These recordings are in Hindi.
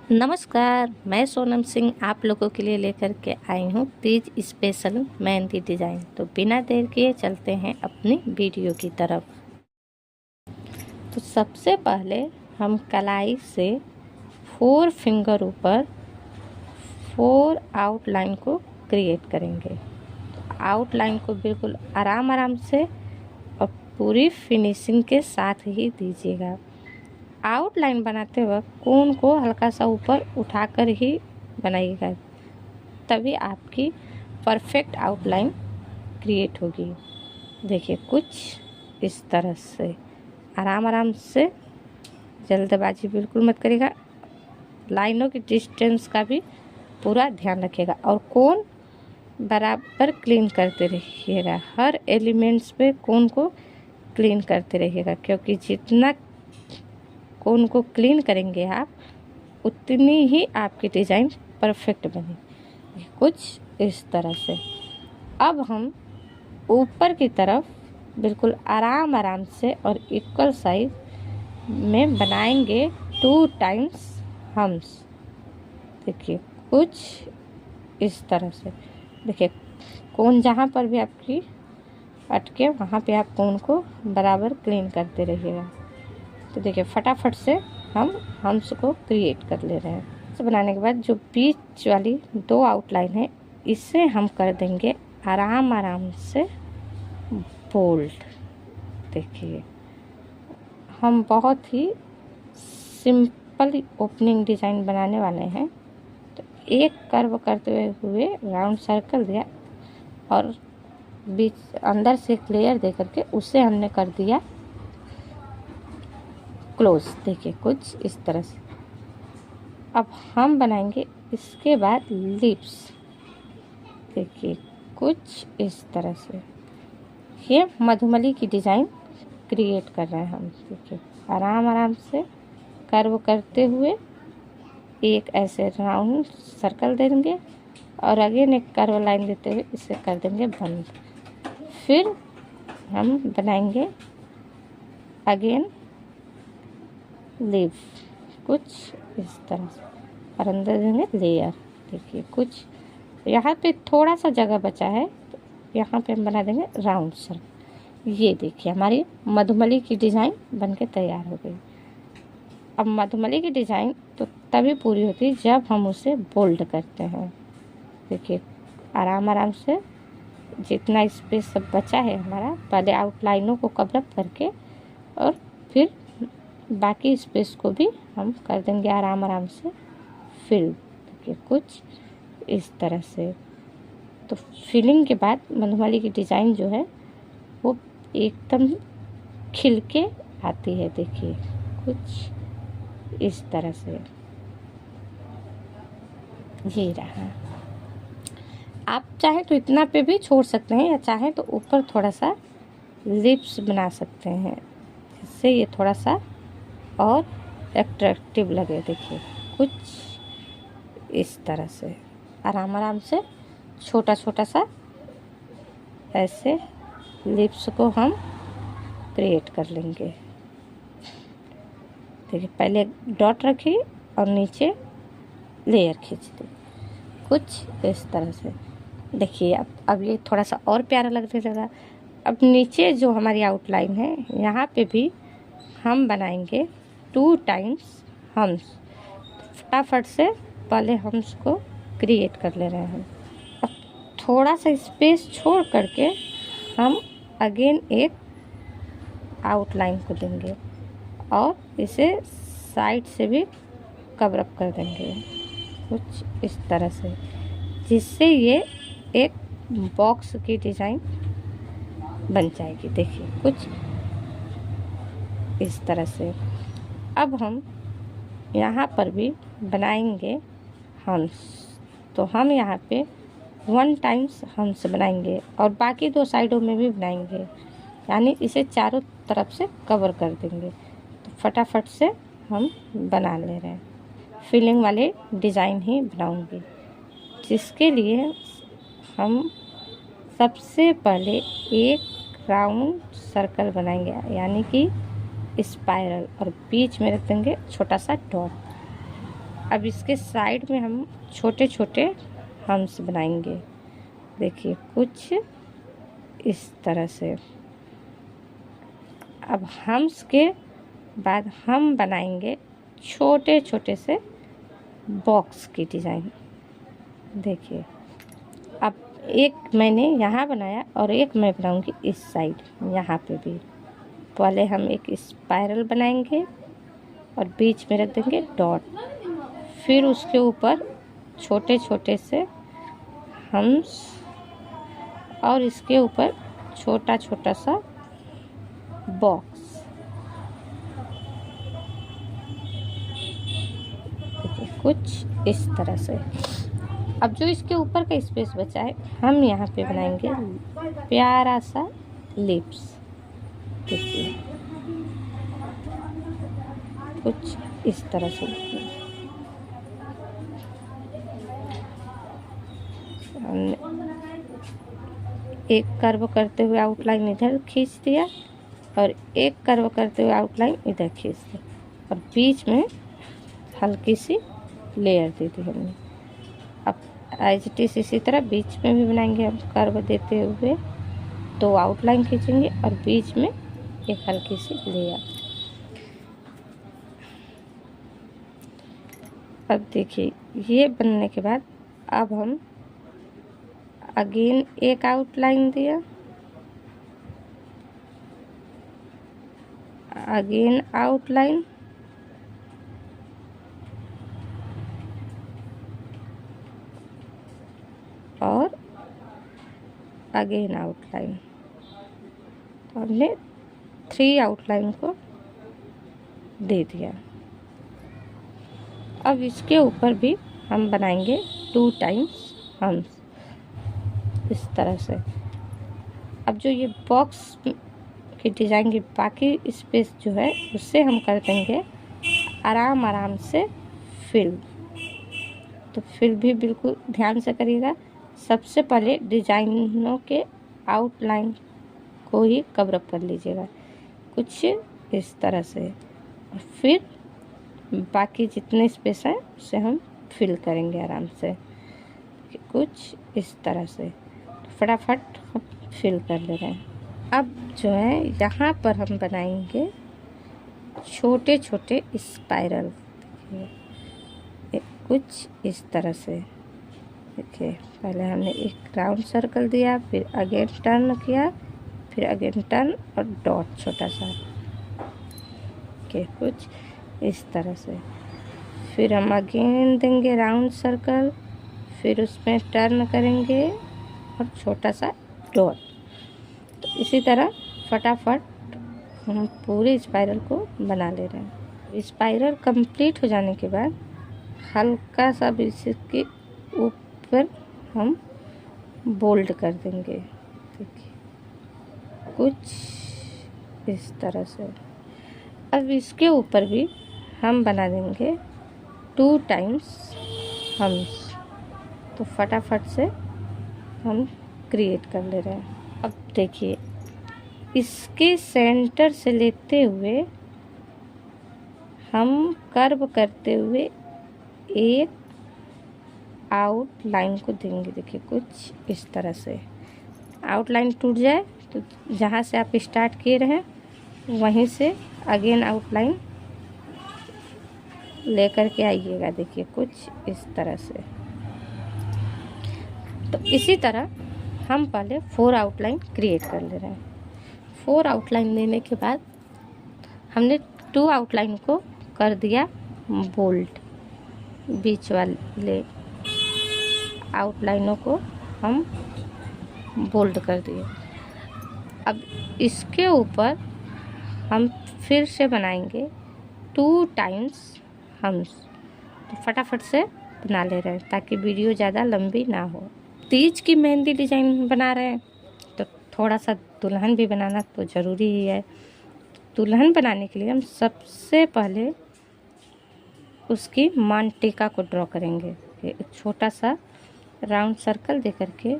नमस्कार, मैं सोनम सिंह आप लोगों के लिए लेकर के आई हूँ तीज स्पेशल मेहंदी डिज़ाइन। तो बिना देर किए चलते हैं अपनी वीडियो की तरफ। तो सबसे पहले हम कलाई से 4 फिंगर ऊपर 4 आउटलाइन को क्रिएट करेंगे। आउटलाइन को बिल्कुल आराम से और पूरी फिनिशिंग के साथ ही दीजिएगा। आउटलाइन बनाते वक्त कोन को हल्का सा ऊपर उठाकर ही बनाइएगा, तभी आपकी परफेक्ट आउटलाइन क्रिएट होगी। देखिए, कुछ इस तरह से आराम से, जल्दबाजी बिल्कुल मत करिएगा। लाइनों की डिस्टेंस का भी पूरा ध्यान रखिएगा और कोन बराबर क्लीन करते रहिएगा। हर एलिमेंट्स पे कोन को क्लीन करते रहिएगा, क्योंकि जितना कोन को क्लीन करेंगे आप, उतनी ही आपकी डिज़ाइन परफेक्ट बनेगी। कुछ इस तरह से। अब हम ऊपर की तरफ बिल्कुल आराम से और इक्वल साइज में बनाएंगे 2 टाइम्स हम्स। देखिए, कुछ इस तरह से। देखिए, कोन जहाँ पर भी आपकी अटके वहाँ पे आप कोन को बराबर क्लीन करते रहिएगा। तो देखिए, फटाफट से हम हम्स को क्रिएट कर ले रहे हैं। इसे बनाने के बाद जो बीच वाली 2 आउटलाइन है, इसे हम कर देंगे आराम से बोल्ड। देखिए, हम बहुत ही सिंपल ओपनिंग डिज़ाइन बनाने वाले हैं। तो एक कर्व करते हुए राउंड सर्कल दिया और बीच अंदर से एक लेयर दे करके उसे हमने कर दिया क्लोज। देखिए, कुछ इस तरह से। अब हम बनाएंगे इसके बाद लिप्स। देखिए, कुछ इस तरह से। ये मधुमली की डिज़ाइन क्रिएट कर रहे हैं हम। देखिए, आराम से कर्व करते हुए एक ऐसे राउंड सर्कल देंगे और अगेन एक कर्व लाइन देते हुए इसे कर देंगे बंद। फिर हम बनाएंगे अगेन लीव, कुछ इस तरह से, और अंदर देंगे लेयर। देखिए, कुछ यहाँ पे थोड़ा सा जगह बचा है, तो यहाँ पे हम बना देंगे राउंड सर्कल। ये देखिए, हमारी मधुमली की डिज़ाइन बनके तैयार हो गई। अब मधुमली की डिज़ाइन तो तभी पूरी होती है जब हम उसे बोल्ड करते हैं। देखिए, आराम से जितना स्पेस सब बचा है हमारा, पहले आउटलाइनों को कवर अप करके और फिर बाकी स्पेस को भी हम कर देंगे आराम से फिल। देखिए, कुछ इस तरह से। तो फिलिंग के बाद मधुमली की डिज़ाइन जो है वो एकदम खिल के आती है। देखिए, कुछ इस तरह से। ये रहा। आप चाहें तो इतना पे भी छोड़ सकते हैं, या चाहें तो ऊपर थोड़ा सा लिप्स बना सकते हैं, जिससे ये थोड़ा सा और अट्रैक्टिव लगे। देखिए, कुछ इस तरह से आराम से छोटा सा ऐसे लिप्स को हम क्रिएट कर लेंगे। देखिए, पहले डॉट रखिए और नीचे लेयर खींच दी, कुछ इस तरह से। देखिए, अब ये थोड़ा सा और प्यारा लगने लगा। अब नीचे जो हमारी आउटलाइन है, यहाँ पे भी हम बनाएंगे 2 टाइम्स हम्स। फटाफट से पहले हम्स को क्रिएट कर ले रहे हैं। अब थोड़ा सा स्पेस छोड़ करके हम अगेन एक आउटलाइन को देंगे और इसे साइड से भी कवर अप कर देंगे, कुछ इस तरह से, जिससे ये एक बॉक्स की डिज़ाइन बन जाएगी। देखिए, कुछ इस तरह से। अब हम यहाँ पर भी बनाएंगे हम्स। तो हम यहाँ पे 1 टाइम्स हम्स बनाएंगे और बाकी 2 साइडों में भी बनाएंगे, यानी इसे चारों तरफ से कवर कर देंगे। तो फटाफट से हम बना ले रहे हैं। फिलिंग वाले डिज़ाइन ही बनाऊंगी, जिसके लिए हम सबसे पहले एक राउंड सर्कल बनाएंगे, यानी कि स्पाइरल, और बीच में रख देंगे छोटा सा डॉट। अब इसके साइड में हम छोटे छोटे हम्स बनाएंगे। देखिए कुछ इस तरह से। अब हम्स के बाद हम बनाएंगे छोटे छोटे से बॉक्स की डिज़ाइन। देखिए अब एक मैंने यहाँ बनाया और एक मैं बनाऊंगी इस साइड, यहाँ पे भी। पहले हम एक स्पाइरल बनाएंगे और बीच में रख देंगे डॉट, फिर उसके ऊपर छोटे छोटे से हम्स और इसके ऊपर छोटा छोटा सा बॉक्स। देखिए कुछ इस तरह से। अब जो इसके ऊपर का स्पेस बचा है हम यहाँ पे बनाएंगे प्यारा सा लिप्स। देखिए कुछ इस तरह से। हमने एक कर्व करते हुए आउटलाइन इधर खींच दिया और एक कर्व करते हुए आउटलाइन इधर खींच दिया और बीच में हल्की सी लेयर दे दी हमने। अब एज इट इज इसी तरह बीच में भी बनाएंगे हम कर्व देते हुए, तो आउटलाइन खींचेंगे और बीच में एक हल्की सी लेयर। अब देखिए ये बनने के बाद अब हम अगेन एक आउटलाइन दिया, अगेन आउटलाइन, और अगेन आउटलाइन। तो हमने 3 आउटलाइन को दे दिया। अब इसके ऊपर भी हम बनाएंगे 2 टाइम्स हम्स इस तरह से। अब जो ये बॉक्स की डिज़ाइन की बाकी स्पेस जो है उससे हम कर देंगे आराम आराम से फिल। तो फिल भी बिल्कुल ध्यान से करिएगा। सबसे पहले डिज़ाइनों के आउटलाइन को ही कवर अप कर लीजिएगा कुछ इस तरह से, और फिर बाकी जितने स्पेस हैं उसे हम फिल करेंगे आराम से कुछ इस तरह से। फटाफट हम फिल कर ले रहे हैं। अब जो है यहाँ पर हम बनाएंगे छोटे छोटे स्पाइरल। देखिए कुछ इस तरह से। देखिए पहले हमने एक राउंड सर्कल दिया, फिर अगेन टर्न किया, फिर अगेन टर्न और डॉट छोटा सा के कुछ इस तरह से। फिर हम अगेन देंगे राउंड सर्कल, फिर उसमें टर्न करेंगे और छोटा सा डॉट। तो इसी तरह फटाफट हम पूरे स्पाइरल को बना ले रहे हैं। स्पाइरल कंप्लीट हो जाने के बाद हल्का सा इसके ऊपर हम बोल्ड कर देंगे। देखिए कुछ इस तरह से। अब इसके ऊपर भी हम बना देंगे 2 टाइम्स हम्स। तो फटाफट से हम क्रिएट कर ले रहे हैं। अब देखिए इसके सेंटर से लेते हुए हम कर्व करते हुए एक आउटलाइन को देंगे। देखिए कुछ इस तरह से। आउटलाइन टूट जाए तो जहाँ से आप स्टार्ट किए रहे वहीं से अगेन आउटलाइन लेकर के आइएगा। देखिए कुछ इस तरह से। तो इसी तरह हम पहले 4 आउटलाइन क्रिएट कर ले रहे हैं। 4 आउटलाइन देने के बाद हमने 2 आउटलाइन को कर दिया बोल्ड। बीच वाले आउटलाइनों को हम बोल्ड कर दिए। अब इसके ऊपर हम फिर से बनाएंगे 2 टाइम्स हम्स। तो फटाफट से बना ले रहे हैं ताकि वीडियो ज़्यादा लंबी ना हो। तीज की मेहंदी डिज़ाइन बना रहे हैं तो थोड़ा सा दुल्हन भी बनाना तो ज़रूरी ही है। दुल्हन बनाने के लिए हम सबसे पहले उसकी मान टीका को ड्रॉ करेंगे। एक छोटा सा राउंड सर्कल दे करके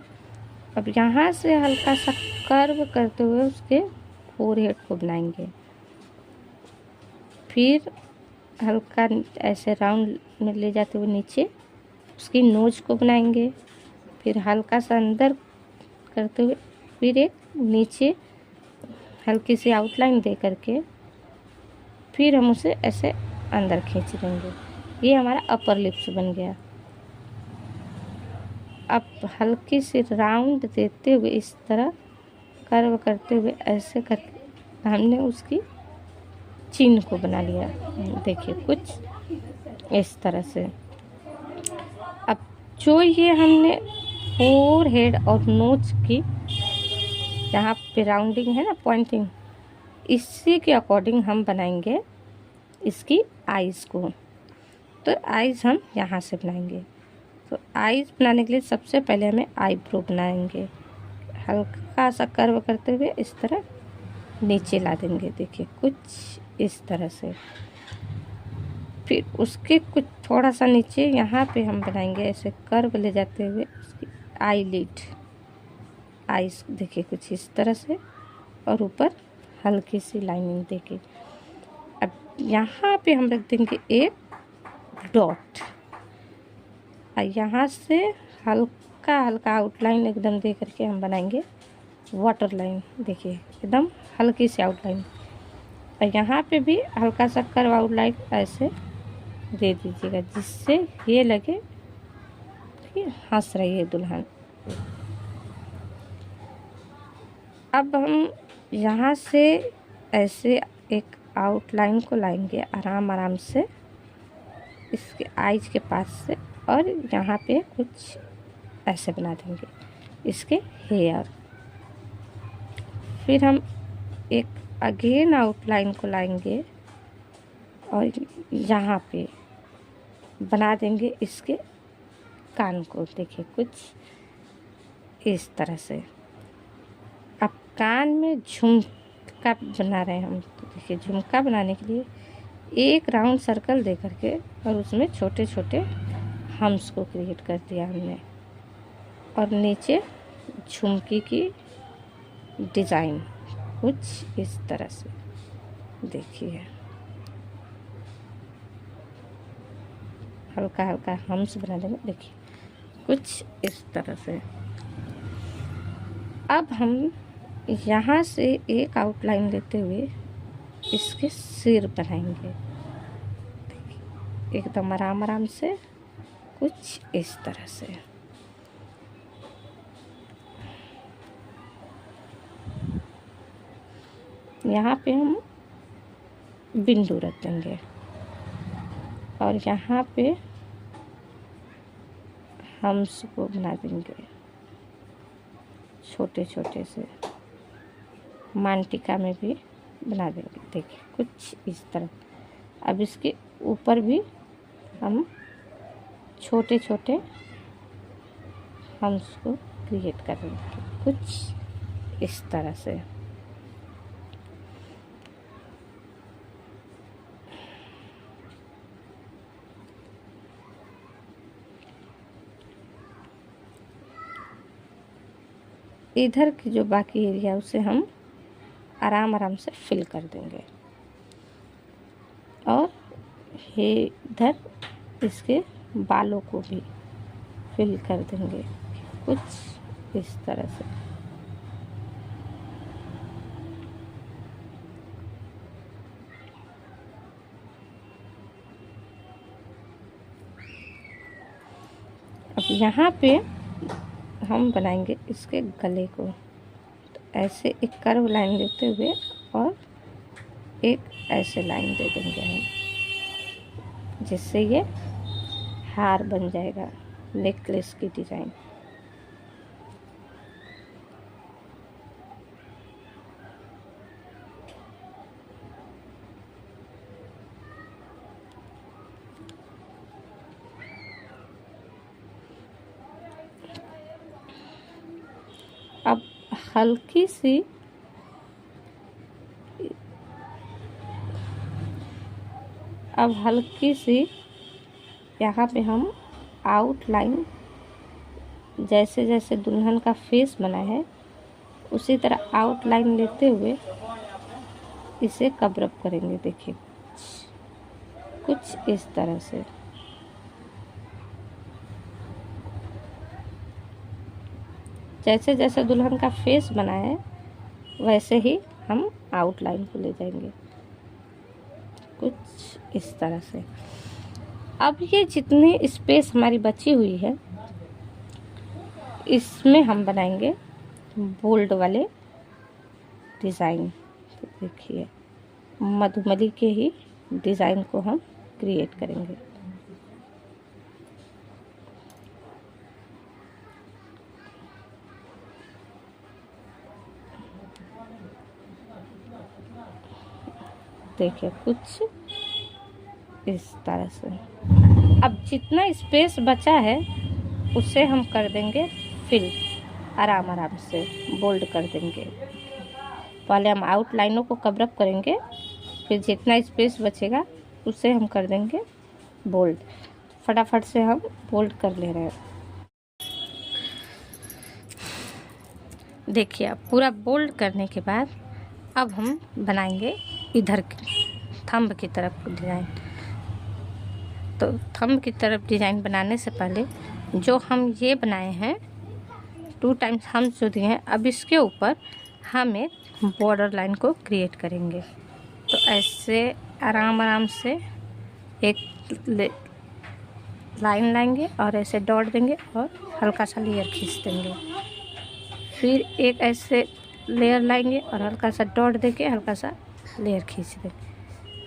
अब यहाँ से हल्का सा कर्व करते हुए उसके फोरहेड को बनाएंगे। फिर हल्का ऐसे राउंड में ले जाते हुए नीचे उसकी नोज को बनाएंगे, फिर हल्का सा अंदर करते हुए फिर एक नीचे हल्की सी आउटलाइन दे करके फिर हम उसे ऐसे अंदर खींच देंगे। ये हमारा अपर लिप्स बन गया। अब हल्की सी राउंड देते हुए इस तरह कर्व करते हुए ऐसे करके हमने उसकी चिन्ह को बना लिया। देखिए कुछ इस तरह से। अब जो ये हमने फोर हेड और नोच की यहाँ पे राउंडिंग है ना, पॉइंटिंग, इसी के अकॉर्डिंग हम बनाएंगे इसकी आईज़ को। तो आईज़ हम यहाँ से बनाएंगे। तो आईज़ बनाने के लिए सबसे पहले हमें आईब्रो बनाएंगे। हल्का सा कर्व करते हुए इस तरह नीचे ला देंगे। देखिए कुछ इस तरह से। फिर उसके कुछ थोड़ा सा नीचे यहाँ पे हम बनाएंगे ऐसे कर्व ले जाते हुए उसकी आईलिड, आईज देखिए कुछ इस तरह से, और ऊपर हल्की सी लाइनिंग देके अब यहाँ पे हम रख देंगे एक डॉट। यहाँ से हल्का हल्का आउटलाइन एकदम दे करके हम बनाएंगे वाटर लाइन। देखिए एकदम हल्की सी आउटलाइन, और यहाँ पे भी हल्का सा कर्व आउटलाइन ऐसे दे दीजिएगा जिससे ये लगे कि हंस रही है दुल्हन। अब हम यहाँ से ऐसे एक आउटलाइन को लाएंगे आराम आराम से इसके आईज के पास से, और यहाँ पे कुछ ऐसे बना देंगे इसके हेयर। फिर हम एक अगेन आउटलाइन को लाएंगे और यहाँ पे बना देंगे इसके कान को। देखिए कुछ इस तरह से। अब कान में झुमका बना रहे हैं हम। देखिए झुमका बनाने के लिए एक राउंड सर्कल दे करके और उसमें छोटे छोटे हम्स को क्रिएट कर दिया हमने, और नीचे झुमकी की डिज़ाइन कुछ इस तरह से। देखिए हल्का हल्का हम्स बना देंगे। देखिए कुछ इस तरह से। अब हम यहाँ से एक आउटलाइन लेते हुए इसके सिर बनाएंगे। देखिए एकदम आराम आराम से कुछ इस तरह से। यहाँ पे हम बिंदु रख देंगे और यहाँ पे हम्स को बना देंगे छोटे छोटे से। मांटिका में भी बना देंगे। देखिए कुछ इस तरह। अब इसके ऊपर भी हम छोटे छोटे हम्स को क्रिएट कर देंगे कुछ इस तरह से। इधर की जो बाकी एरिया उसे हम आराम आराम से फिल कर देंगे, और ये इधर इसके बालों को भी फिल कर देंगे कुछ इस तरह से। अब यहाँ पे हम बनाएंगे इसके गले को। तो ऐसे एक कर्व लाइन देते हुए और एक ऐसे लाइन दे देंगे हम, जिससे ये हार बन जाएगा, नेकलेस की डिज़ाइन। अब हल्की सी यहाँ पे हम आउटलाइन, जैसे जैसे दुल्हन का फेस बना है उसी तरह आउटलाइन लेते हुए इसे कवर अप करेंगे। देखिए कुछ इस तरह से। जैसे जैसे दुल्हन का फेस बना है वैसे ही हम आउटलाइन को ले जाएंगे, कुछ इस तरह से। अब ये जितनी स्पेस हमारी बची हुई है इसमें हम बनाएंगे बोल्ड वाले डिज़ाइन। तो देखिए मधुमली के ही डिज़ाइन को हम क्रिएट करेंगे। देखिए कुछ इस तरह से। अब जितना स्पेस बचा है उसे हम कर देंगे फिल, आराम आराम से बोल्ड कर देंगे। पहले हम आउटलाइनों को कवर अप करेंगे, फिर जितना स्पेस बचेगा उसे हम कर देंगे बोल्ड। फटाफट से हम बोल्ड कर ले रहे हैं। देखिए अब पूरा बोल्ड करने के बाद अब हम बनाएंगे इधर थंब की तरफ डिज़ाइन। तो थंब की तरफ डिज़ाइन बनाने से पहले जो हम ये बनाए हैं 2 टाइम्स हम जो दिए हैं, अब इसके ऊपर हम एक बॉर्डर लाइन को क्रिएट करेंगे। तो ऐसे आराम आराम से एक लाइन लाएंगे और ऐसे डॉट देंगे और हल्का सा लेयर खींच देंगे। फिर एक ऐसे लेयर लाएंगे और हल्का सा डॉट देके हल्का सा लेयर खींच देंगे।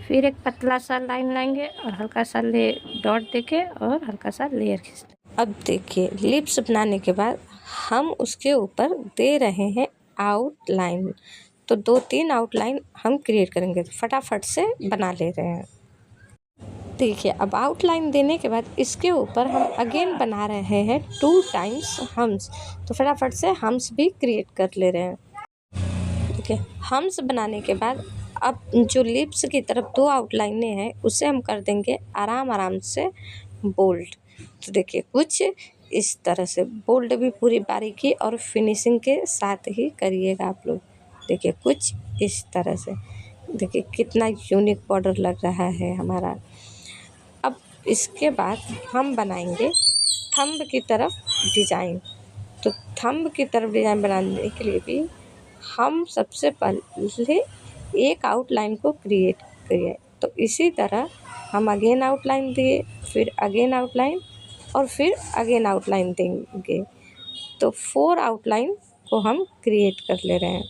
फिर एक पतला सा लाइन लाएंगे और हल्का सा डॉट देके और हल्का सा लेयर खींच देंगे। अब देखिए लिप्स बनाने के बाद हम उसके ऊपर दे रहे हैं आउटलाइन। तो 2-3 आउटलाइन हम क्रिएट करेंगे। तो फटाफट से बना ले रहे हैं। देखिए अब आउटलाइन देने के बाद इसके ऊपर हम अगेन बना रहे हैं 2 टाइम्स हम्स। तो फटाफट से हम्स भी क्रिएट कर ले रहे हैं। देखिए हम्स बनाने के बाद अब जो लिप्स की तरफ 2 आउटलाइनें हैं उसे हम कर देंगे आराम आराम से बोल्ड। तो देखिए कुछ इस तरह से बोल्ड भी पूरी बारीकी और फिनिशिंग के साथ ही करिएगा आप लोग। देखिए कुछ इस तरह से। देखिए कितना यूनिक बॉर्डर लग रहा है हमारा। अब इसके बाद हम बनाएंगे थंब की तरफ डिज़ाइन। तो थंब की तरफ डिज़ाइन बनाने के लिए भी हम सबसे पहले एक आउटलाइन को क्रिएट करिए। तो इसी तरह हम अगेन आउटलाइन दिए, फिर अगेन आउटलाइन और फिर अगेन आउटलाइन देंगे। तो 4 आउटलाइन को हम क्रिएट कर ले रहे हैं।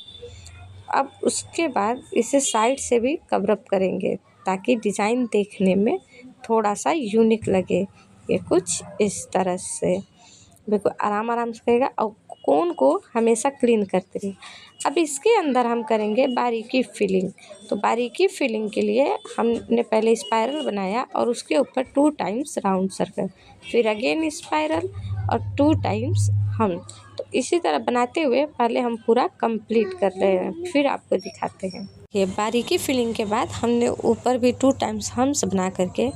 अब उसके बाद इसे साइड से भी कवर अप करेंगे ताकि डिज़ाइन देखने में थोड़ा सा यूनिक लगे। ये कुछ इस तरह से बिल्कुल आराम आराम से करेगा और कोन को हमेशा क्लीन करते रहिए। अब इसके अंदर हम करेंगे बारीकी फिलिंग। तो बारीकी फिलिंग के लिए हमने पहले स्पाइरल बनाया और उसके ऊपर 2 टाइम्स राउंड सर्कल, फिर अगेन स्पाइरल और 2 टाइम्स हम। तो इसी तरह बनाते हुए पहले हम पूरा कंप्लीट कर रहे हैं, फिर आपको दिखाते हैं। ये बारीकी फिलिंग के बाद हमने ऊपर भी 2 टाइम्स हम्स बना करके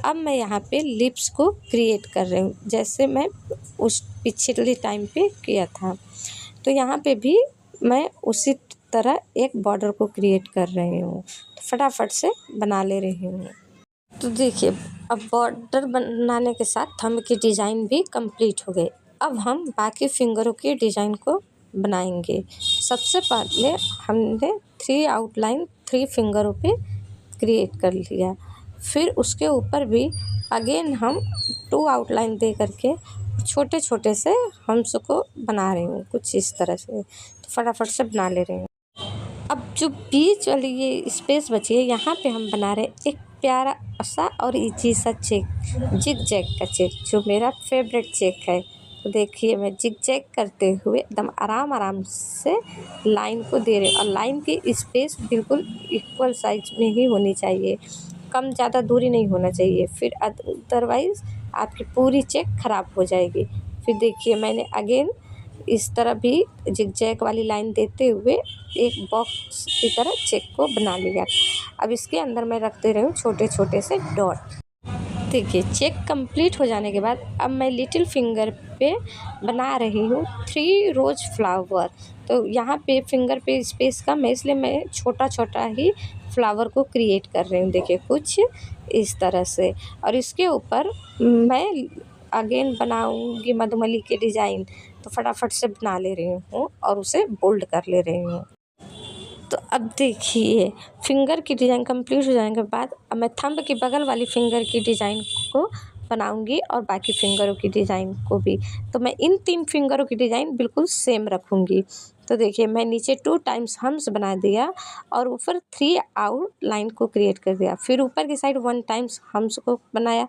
अब मैं यहाँ पे लिप्स को क्रिएट कर रही हूँ जैसे मैं उस पिछले टाइम पे किया था। तो यहाँ पे भी मैं उसी तरह एक बॉर्डर को क्रिएट कर रही हूँ। तो फटाफट से बना ले रही हूँ। तो देखिए अब बॉर्डर बनाने के साथ थंब की डिज़ाइन भी कंप्लीट हो गई। अब हम बाकी फिंगरों की डिज़ाइन को बनाएंगे। सबसे पहले हमने 3 आउटलाइन 3 फिंगरों पे क्रिएट कर लिया। फिर उसके ऊपर भी अगेन हम 2 आउटलाइन दे करके छोटे छोटे से हम्स को बना रही हूँ कुछ इस तरह से। तो फटाफट से बना ले रही हूँ। अब जो बीच वाली ये स्पेस बची है यहाँ पे हम बना रहे हैं एक प्यारा सा और इजी सा चेक, जिग जैग का चेक, जो मेरा फेवरेट चेक है। तो देखिए मैं जिग जैग करते हुए एकदम आराम आराम से लाइन को दे रही हूँ। और लाइन की स्पेस बिल्कुल इक्वल साइज में ही होनी चाहिए, कम ज़्यादा दूरी नहीं होना चाहिए, फिर अदरवाइज़ आपकी पूरी चेक ख़राब हो जाएगी। फिर देखिए मैंने अगेन इस तरह भी जिगजैग वाली लाइन देते हुए एक बॉक्स की तरह चेक को बना लिया। अब इसके अंदर मैं रख दे रही हूँ छोटे छोटे से डॉट। देखिए चेक कंप्लीट हो जाने के बाद अब मैं लिटिल फिंगर पे बना रही हूँ 3 रोज़ फ्लावर। तो यहाँ पे फिंगर पे स्पेस कम है, इसलिए मैं छोटा छोटा ही फ्लावर को क्रिएट कर रही हूँ। देखिए कुछ इस तरह से, और इसके ऊपर मैं अगेन बनाऊँगी मधुमली के डिज़ाइन। तो फटाफट से बना ले रही हूँ और उसे बोल्ड कर ले रही हूँ। तो अब देखिए फिंगर की डिज़ाइन कंप्लीट हो जाने के बाद अब मैं थंब की बगल वाली फिंगर की डिज़ाइन को बनाऊंगी और बाकी फिंगरों की डिज़ाइन को भी। तो मैं इन 3 फिंगरों की डिज़ाइन बिल्कुल सेम रखूंगी। तो देखिए मैं नीचे 2 टाइम्स हम्स बना दिया और ऊपर 3 आउटलाइन को क्रिएट कर दिया। फिर ऊपर की साइड 1 टाइम्स हम्स को बनाया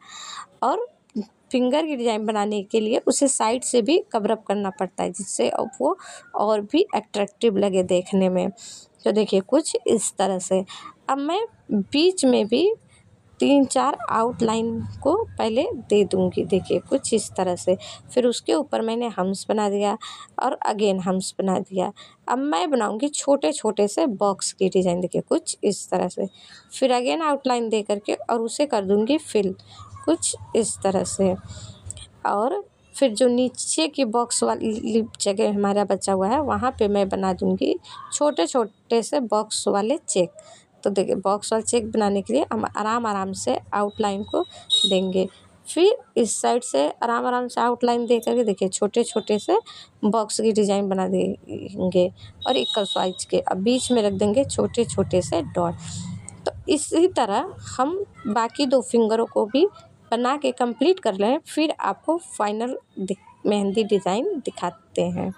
और फिंगर की डिज़ाइन बनाने के लिए उसे साइड से भी कवर अप करना पड़ता है, जिससे अब वो और भी अट्रैक्टिव लगे देखने में। तो देखिए कुछ इस तरह से। अब मैं बीच में भी 3-4 आउटलाइन को पहले दे दूँगी। देखिए कुछ इस तरह से। फिर उसके ऊपर मैंने हम्स बना दिया और अगेन हम्स बना दिया। अब मैं बनाऊँगी छोटे छोटे से बॉक्स की डिज़ाइन। देखिए कुछ इस तरह से। फिर अगेन आउटलाइन दे करके और उसे कर दूँगी फिल, कुछ इस तरह से। और फिर जो नीचे की बॉक्स वाली जगह हमारा बचा हुआ है वहाँ पे मैं बना दूँगी छोटे छोटे से बॉक्स वाले चेक। तो देखिए बॉक्स वाले चेक बनाने के लिए हम आराम से आउटलाइन को देंगे। फिर इस साइड से आराम से आउटलाइन दे करके देखिए छोटे छोटे से बॉक्स की डिज़ाइन बना देंगे और इक्वल साइज के। अब बीच में रख देंगे छोटे छोटे से डॉट। तो इसी तरह हम बाकी 2 फिंगरों को भी बना के कंप्लीट कर लें, फिर आपको फाइनल मेहंदी डिज़ाइन दिखाते हैं।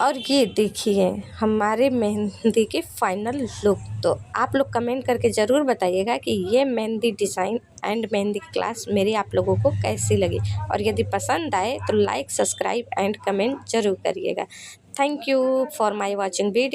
और ये देखिए हमारे मेहंदी के फाइनल लुक। तो आप लोग कमेंट करके ज़रूर बताइएगा कि ये mehndi design and mehndi class मेरी आप लोगों को कैसी लगी, और यदि पसंद आए तो लाइक, सब्सक्राइब एंड कमेंट ज़रूर करिएगा। Thank you for my watching video.